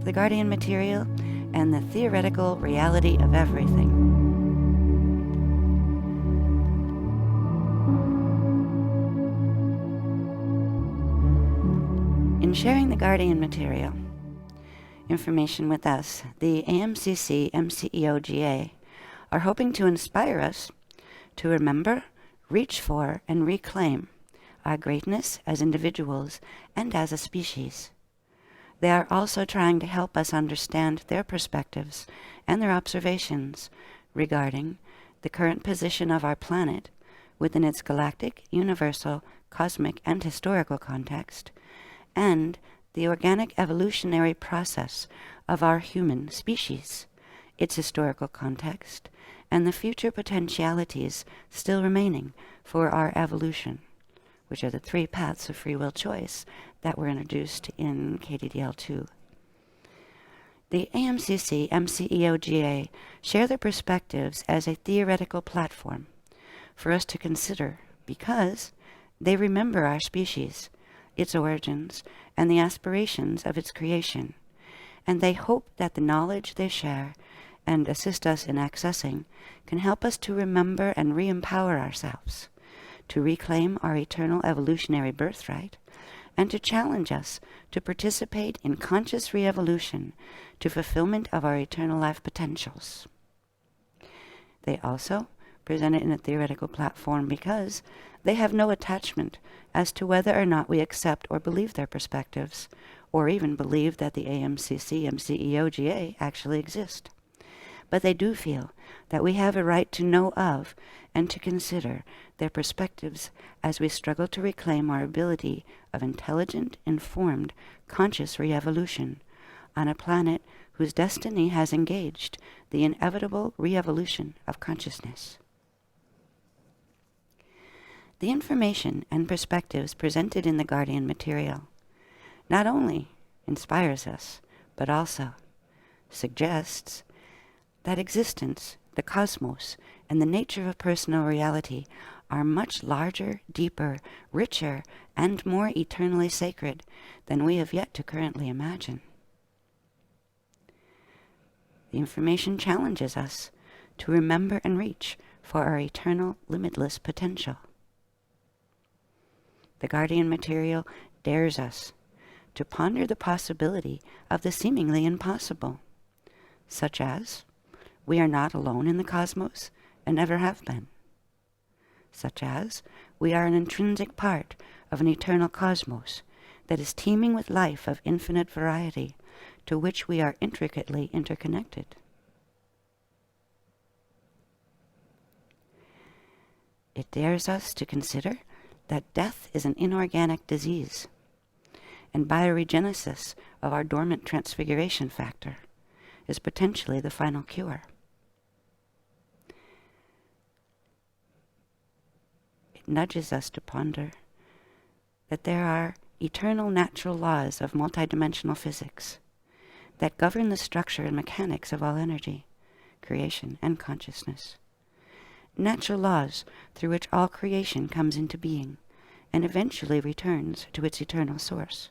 the guardian material, and the theoretical reality of everything. In sharing the guardian material information with us, the AMCC MCEOGA are hoping to inspire us to remember, reach for, and reclaim our greatness as individuals and as a species. They are also trying to help us understand their perspectives and their observations regarding the current position of our planet within its galactic, universal, cosmic, and historical context, and the organic evolutionary process of our human species, its historical context, and the future potentialities still remaining for our evolution, which are the 3 paths of free will choice that were introduced in KDDL 2. The AMCC MCEOGA share their perspectives as a theoretical platform for us to consider because they remember our species, its origins, and the aspirations of its creation, and they hope that the knowledge they share and assist us in accessing can help us to remember and re-empower ourselves, to reclaim our eternal evolutionary birthright, and to challenge us to participate in conscious re-evolution to fulfillment of our eternal life potentials. They also present it in a theoretical platform because they have no attachment as to whether or not we accept or believe their perspectives, or even believe that the AMCC MCEOGA actually exist. But they do feel that we have a right to know of and to consider their perspectives as we struggle to reclaim our ability of intelligent, informed, conscious re-evolution on a planet whose destiny has engaged the inevitable re-evolution of consciousness. The information and perspectives presented in the Guardian material not only inspires us, but also suggests that existence, the cosmos, and the nature of personal reality are much larger, deeper, richer, and more eternally sacred than we have yet to currently imagine. The information challenges us to remember and reach for our eternal, limitless potential. The Guardian material dares us to ponder the possibility of the seemingly impossible, such as we are not alone in the cosmos and never have been, such as we are an intrinsic part of an eternal cosmos that is teeming with life of infinite variety, to which we are intricately interconnected. It dares us to consider that death is an inorganic disease, and bioregenesis of our dormant transfiguration factor is potentially the final cure. It nudges us to ponder that there are eternal natural laws of multidimensional physics that govern the structure and mechanics of all energy, creation, and consciousness. Natural laws through which all creation comes into being and eventually returns to its eternal source.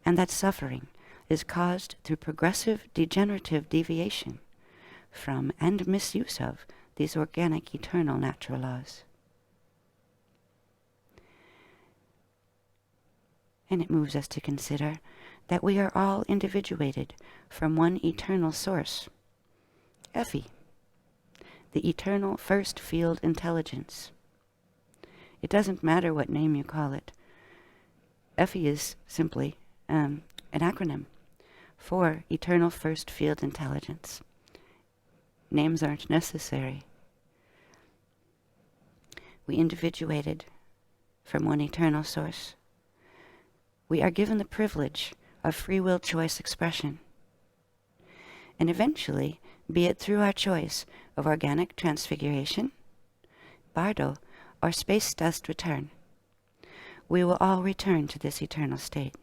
And that suffering is caused through progressive degenerative deviation from and misuse of these organic eternal natural laws. And it moves us to consider that we are all individuated from one eternal source, Effie, the eternal first field intelligence. It doesn't matter what name you call it. Effie is simply an acronym for Eternal First Field Intelligence. Names aren't necessary. We individuated from one eternal source. We are given the privilege of free will choice expression. And eventually, be it through our choice of organic transfiguration, bardo, or space dust return, we will all return to this eternal state.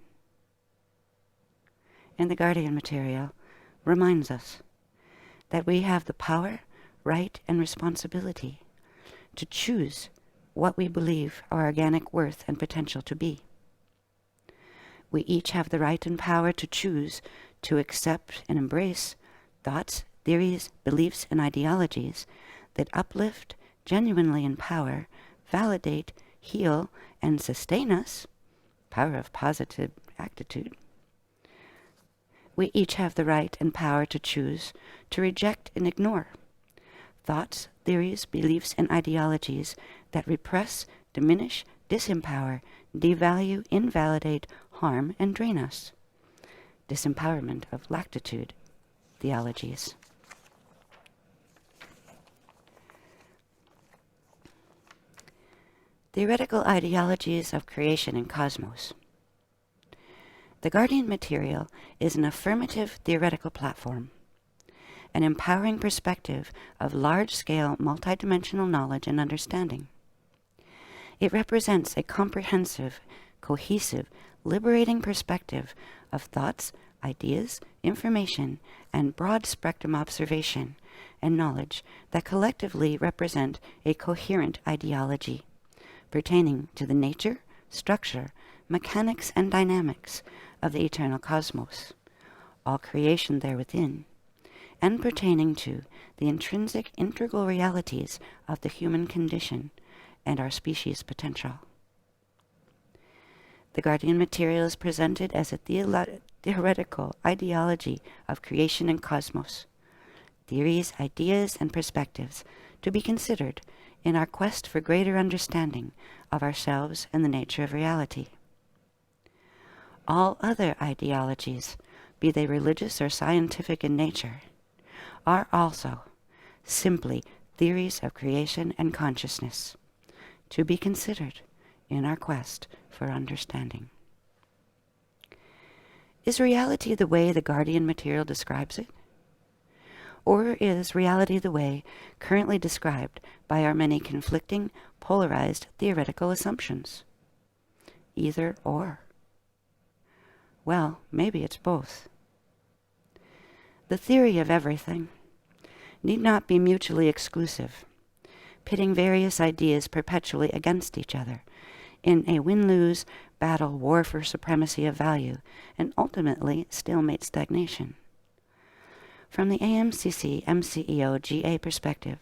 And the Guardian material reminds us that we have the power, right, and responsibility to choose what we believe our organic worth and potential to be. We each have the right and power to choose to accept and embrace thoughts, theories, beliefs, and ideologies that uplift, genuinely empower, validate, heal, and sustain us, power of positive attitude. We each have the right and power to choose, to reject and ignore thoughts, theories, beliefs, and ideologies that repress, diminish, disempower, devalue, invalidate, harm, and drain us. Disempowerment of lactitude theologies. Theoretical ideologies of creation and cosmos. The Guardian material is an affirmative theoretical platform, an empowering perspective of large-scale multidimensional knowledge and understanding. It represents a comprehensive, cohesive, liberating perspective of thoughts, ideas, information, and broad-spectrum observation and knowledge that collectively represent a coherent ideology pertaining to the nature, structure, mechanics, and dynamics of the eternal cosmos, all creation there within, and pertaining to the intrinsic integral realities of the human condition and our species' potential. The Guardian material is presented as a theoretical ideology of creation and cosmos, theories, ideas, and perspectives to be considered in our quest for greater understanding of ourselves and the nature of reality. All other ideologies, be they religious or scientific in nature, are also simply theories of creation and consciousness, to be considered in our quest for understanding. Is reality the way the Guardian material describes it? Or is reality the way currently described by our many conflicting, polarized theoretical assumptions? Either or. Well, maybe it's both. The theory of everything need not be mutually exclusive, pitting various ideas perpetually against each other in a win-lose battle war for supremacy of value and ultimately stalemate stagnation. From the AMCC MCEO GA perspective,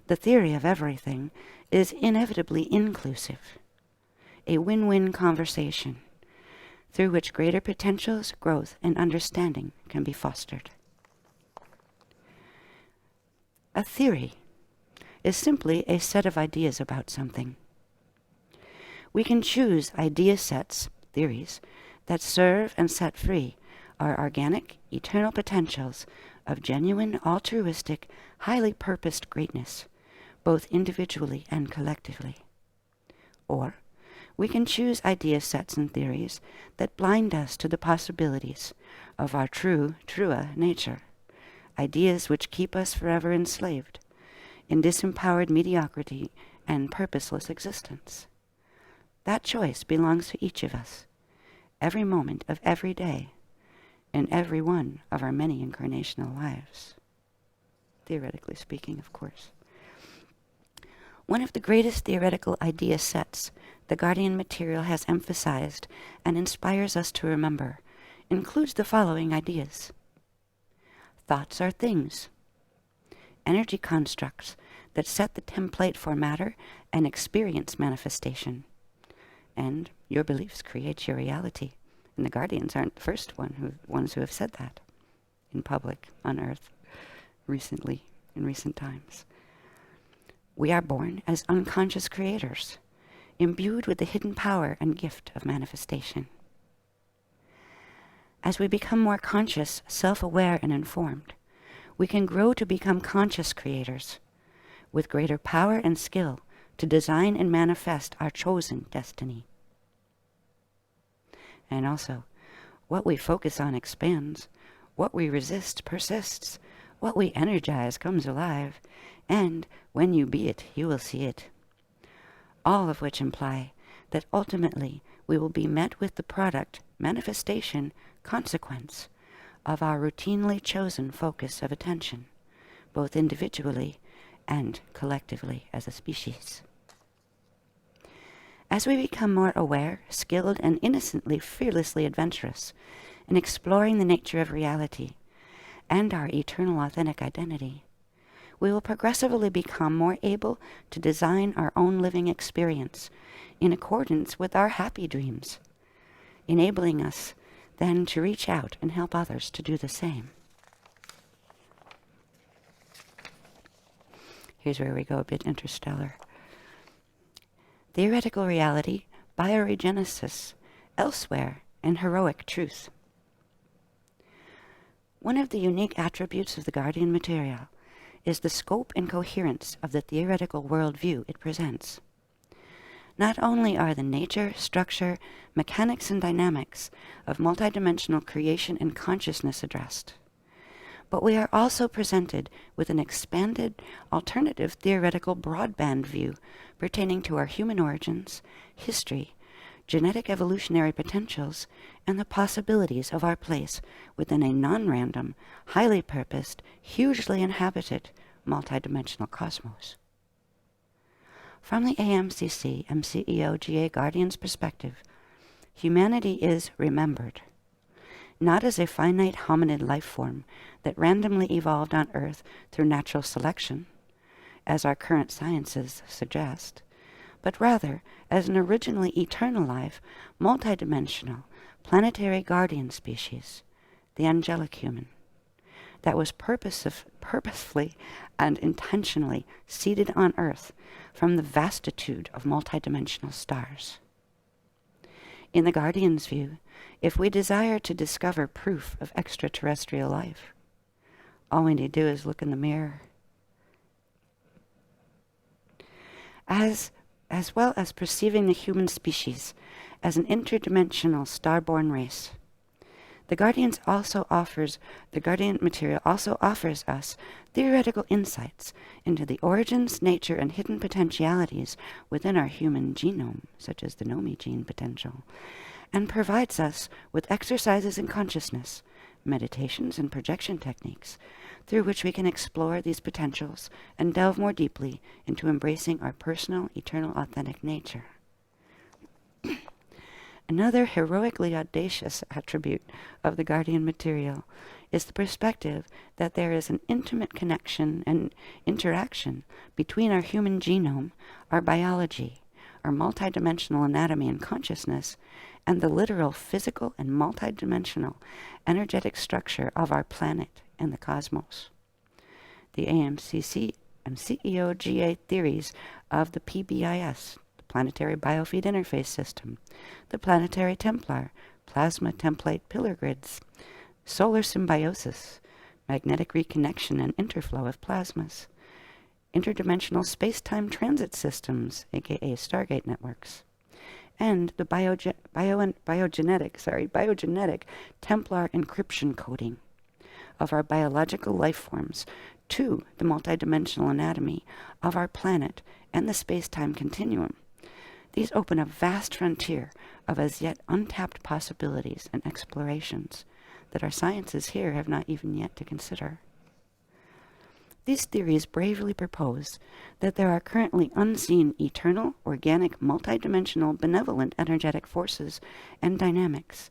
the theory of everything is inevitably inclusive, a win-win conversation through which greater potentials, growth, and understanding can be fostered. A theory is simply a set of ideas about something. We can choose idea sets, theories, that serve and set free our organic, eternal potentials of genuine, altruistic, highly purposed greatness, both individually and collectively. Or we can choose idea sets and theories that blind us to the possibilities of our true nature, ideas which keep us forever enslaved in disempowered mediocrity and purposeless existence. That choice belongs to each of us, every moment of every day, in every one of our many incarnational lives. Theoretically speaking, of course. One of the greatest theoretical idea sets the Guardian material has emphasized and inspires us to remember includes the following ideas. Thoughts are things, energy constructs that set the template for matter and experience manifestation. And your beliefs create your reality. And the Guardians aren't the first ones who have said that in public on Earth recently, in recent times. We are born as unconscious creators, imbued with the hidden power and gift of manifestation. As we become more conscious, self-aware, and informed, we can grow to become conscious creators with greater power and skill to design and manifest our chosen destiny. And also, what we focus on expands, what we resist persists, what we energize comes alive, and when you be it, you will see it. All of which imply that ultimately we will be met with the product, manifestation, consequence of our routinely chosen focus of attention, both individually and collectively as a species. As we become more aware, skilled, and innocently, fearlessly adventurous in exploring the nature of reality and our eternal authentic identity, we will progressively become more able to design our own living experience in accordance with our happy dreams, enabling us then to reach out and help others to do the same. Here's where we go a bit interstellar. Theoretical reality, bioregenesis, elsewhere, and heroic truth. One of the unique attributes of the Guardian material is the scope and coherence of the theoretical worldview it presents. Not only are the nature, structure, mechanics, and dynamics of multidimensional creation and consciousness addressed, but we are also presented with an expanded, alternative theoretical broadband view pertaining to our human origins, history, genetic evolutionary potentials, and the possibilities of our place within a non-random, highly purposed, hugely inhabited, multidimensional cosmos. From the AMCC MCEO GA Guardian's perspective, humanity is remembered, not as a finite hominid life form that randomly evolved on Earth through natural selection, as our current sciences suggest, but rather as an originally eternal-life, multidimensional, planetary guardian species, the angelic human, that was purposefully and intentionally seeded on Earth from the vastitude of multidimensional stars. In the Guardian's view, if we desire to discover proof of extraterrestrial life, all we need to do is look in the mirror. As well as perceiving the human species as an interdimensional starborn race, the Guardian material also offers us theoretical insights into the origins, nature, and hidden potentialities within our human genome, such as the Nomi gene potential, and provides us with exercises in consciousness, meditations, and projection techniques through which we can explore these potentials and delve more deeply into embracing our personal, eternal, authentic nature. Another heroically audacious attribute of the Guardian material is the perspective that there is an intimate connection and interaction between our human genome, our biology, our multidimensional anatomy and consciousness, and the literal physical and multidimensional energetic structure of our planet and the cosmos. The AMCC MCEO GA theories of the PBIS, Planetary Biofeed Interface System, the Planetary Templar, Plasma Template Pillar Grids, Solar Symbiosis, Magnetic Reconnection and Interflow of Plasmas, Interdimensional Space-Time Transit Systems, aka Stargate Networks, and the biogenetic Templar encryption coding of our biological life forms to the multidimensional anatomy of our planet and the space-time continuum. These open a vast frontier of as yet untapped possibilities and explorations that our sciences here have not even yet to consider. These theories bravely propose that there are currently unseen eternal, organic, multidimensional, benevolent energetic forces and dynamics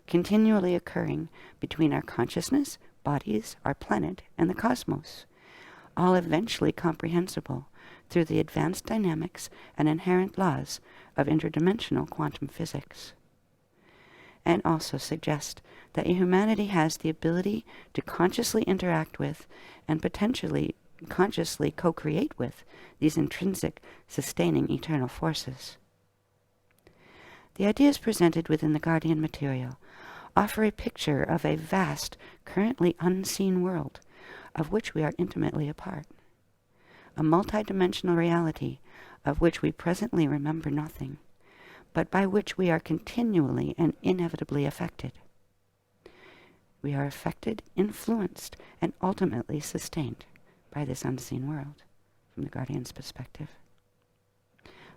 continually occurring between our consciousness, bodies, our planet, and the cosmos, all eventually comprehensible through the advanced dynamics and inherent laws of interdimensional quantum physics. And also suggest that humanity has the ability to consciously interact with and potentially consciously co-create with these intrinsic, sustaining eternal forces. The ideas presented within the Guardian material offer a picture of a vast, currently unseen world of which we are intimately a part, a multidimensional reality of which we presently remember nothing, but by which we are continually and inevitably affected. We are affected, influenced, and ultimately sustained by this unseen world, from the Guardian's perspective.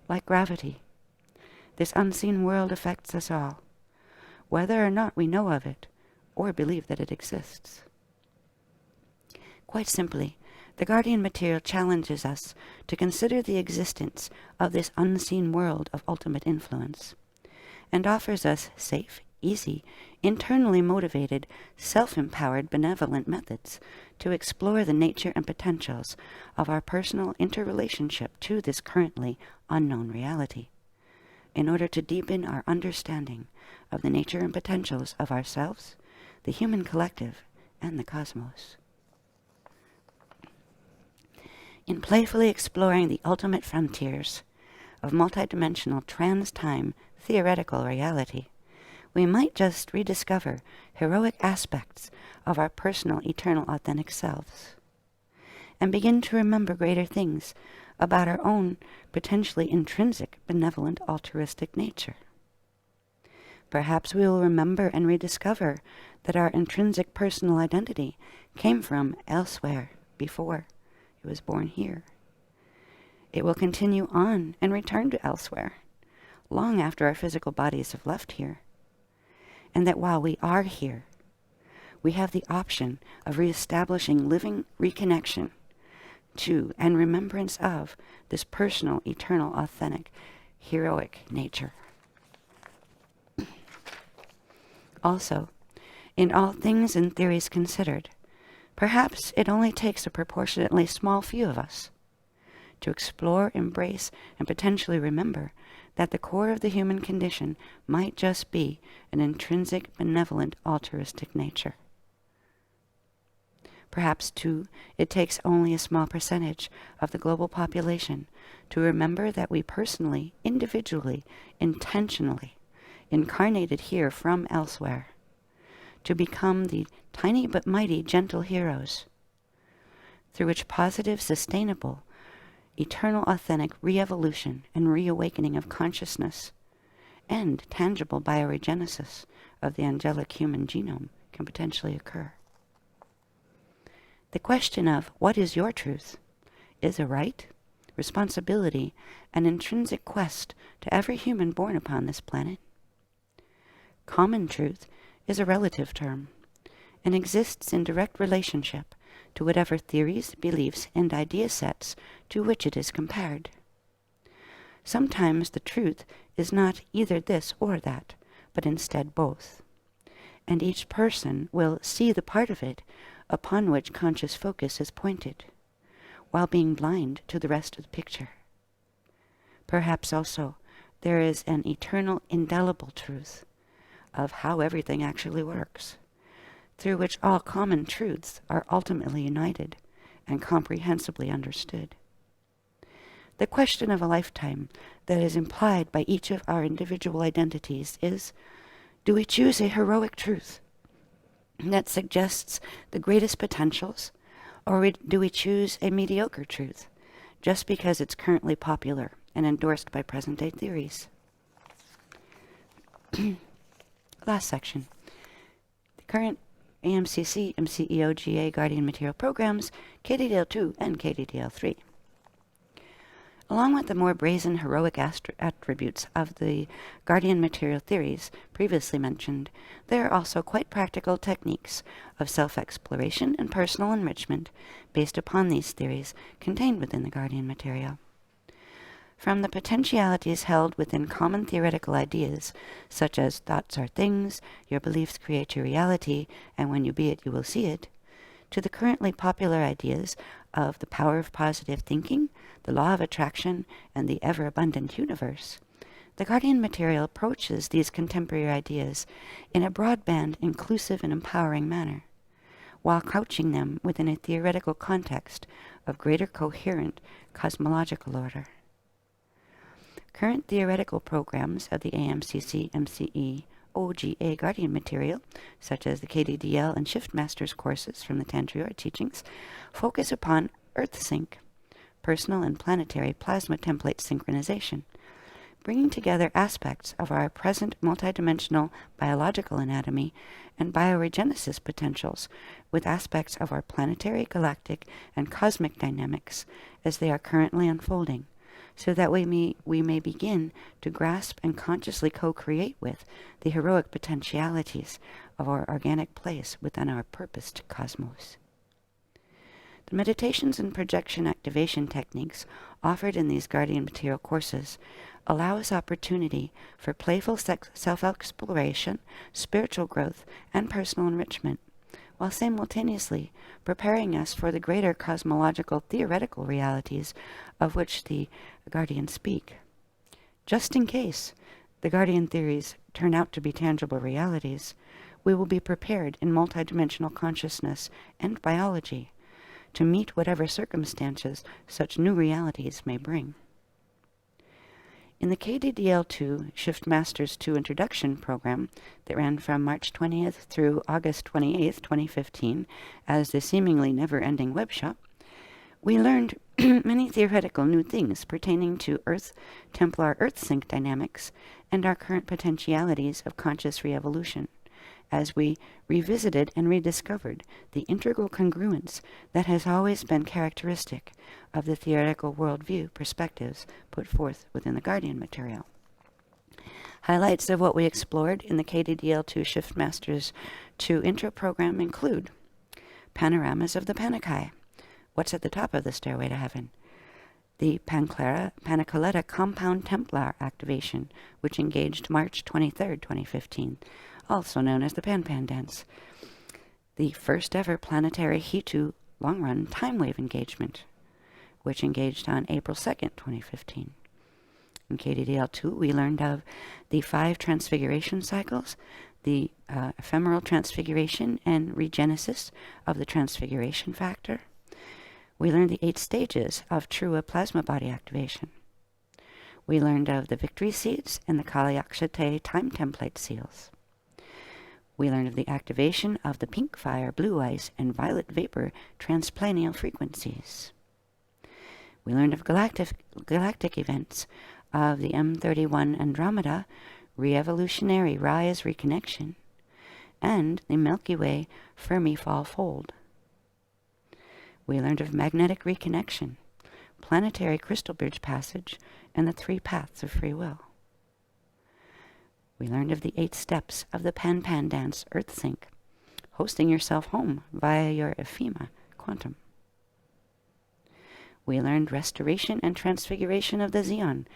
Like gravity, this unseen world affects us all, whether or not we know of it or believe that it exists. Quite simply, the Guardian material challenges us to consider the existence of this unseen world of ultimate influence, and offers us safe, easy, internally motivated, self-empowered, benevolent methods to explore the nature and potentials of our personal interrelationship to this currently unknown reality, in order to deepen our understanding of the nature and potentials of ourselves, the human collective, and the cosmos. In playfully exploring the ultimate frontiers of multidimensional trans-time theoretical reality, we might just rediscover heroic aspects of our personal eternal authentic selves, and begin to remember greater things about our own potentially intrinsic, benevolent, altruistic nature. Perhaps we will remember and rediscover that our intrinsic personal identity came from elsewhere before it was born here. It will continue on and return to elsewhere, long after our physical bodies have left here. And that while we are here, we have the option of reestablishing living reconnection to and remembrance of this personal, eternal, authentic, heroic nature. Also, in all things and theories considered, perhaps it only takes a proportionately small few of us to explore, embrace, and potentially remember that the core of the human condition might just be an intrinsic, benevolent, altruistic nature. Perhaps, too, it takes only a small percentage of the global population to remember that we personally, individually, intentionally incarnated here from elsewhere to become the tiny but mighty gentle heroes through which positive, sustainable, eternal, authentic re-evolution and reawakening of consciousness and tangible bioregenesis of the angelic human genome can potentially occur. The question of what is your truth is a right, responsibility, and intrinsic quest to every human born upon this planet. Common truth is a relative term and exists in direct relationship to whatever theories, beliefs, and idea sets to which it is compared. Sometimes the truth is not either this or that, but instead both, and each person will see the part of it upon which conscious focus is pointed, while being blind to the rest of the picture. Perhaps also there is an eternal, indelible truth of how everything actually works, through which all common truths are ultimately united and comprehensibly understood. The question of a lifetime that is implied by each of our individual identities is, do we choose a heroic truth that suggests the greatest potentials, or do we choose a mediocre truth just because it's currently popular and endorsed by present-day theories? Last section. The current AMCC, MCEOGA Guardian Material programs, KDDL 2 and KDDL 3. Along with the more brazen heroic attributes of the Guardian Material theories previously mentioned, there are also quite practical techniques of self-exploration and personal enrichment based upon these theories contained within the Guardian Material. From the potentialities held within common theoretical ideas, such as thoughts are things, your beliefs create your reality, and when you be it, you will see it, to the currently popular ideas of the power of positive thinking, the law of attraction, and the ever-abundant universe, the Guardian Material approaches these contemporary ideas in a broadband, inclusive, and empowering manner, while couching them within a theoretical context of greater coherent cosmological order. Current theoretical programs of the AMCC, MCE, OGA Guardian Material, such as the KDDL and Shift Masters courses from the Tantriyoid teachings, focus upon Earth Sync, personal and planetary plasma template synchronization, bringing together aspects of our present multidimensional biological anatomy and bioregenesis potentials with aspects of our planetary, galactic, and cosmic dynamics as they are currently unfolding, so that we may begin to grasp and consciously co-create with the heroic potentialities of our organic place within our purposed cosmos. The meditations and projection activation techniques offered in these Guardian Material courses allow us opportunity for playful self-exploration, spiritual growth, and personal enrichment, while simultaneously preparing us for the greater cosmological theoretical realities of which the Guardians speak. Just in case the Guardian theories turn out to be tangible realities, we will be prepared in multidimensional consciousness and biology to meet whatever circumstances such new realities may bring. In the KDDL2 Shift Masters 2 Introduction program that ran from March 20th through August 28th, 2015 as the seemingly never-ending webshop, we learned many theoretical new things pertaining to Templar Earth-Sync dynamics and our current potentialities of conscious re-evolution, as we revisited and rediscovered the integral congruence that has always been characteristic of the theoretical worldview perspectives put forth within the Guardian material. Highlights of what we explored in the KDDL2 Shift Masters 2 intro program include panoramas of the Panakai, what's at the top of the stairway to heaven, the Panacoletta Compound Templar activation, which engaged March 23rd, 2015, also known as the Pan-Pan Dance, the first ever planetary Hitu long-run time wave engagement, which engaged on April 2nd, 2015. In KDDL2, we learned of the 5 transfiguration cycles, the ephemeral transfiguration and regenesis of the transfiguration factor. We learned the 8 stages of Trua plasma body activation. We learned of the victory seeds and the Kali-Akshate time template seals. We learned of the activation of the pink fire, blue ice, and violet vapor transplanial frequencies. We learned of galactic events of the M31 Andromeda re-evolutionary rise reconnection and the Milky Way Fermi fall fold. We learned of magnetic reconnection, planetary crystal bridge passage, and the 3 paths of free will. We learned of the 8 steps of the Pan-Pan Dance Earth Sync, hosting yourself home via your ephema quantum. We learned restoration and transfiguration of the Xeon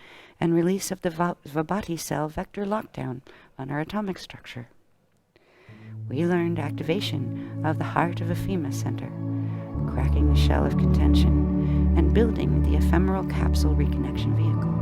and release of the Vabati cell vector lockdown on our atomic structure. We learned activation of the heart of ephema center, cracking the shell of contention, and building the ephemeral capsule reconnection vehicle.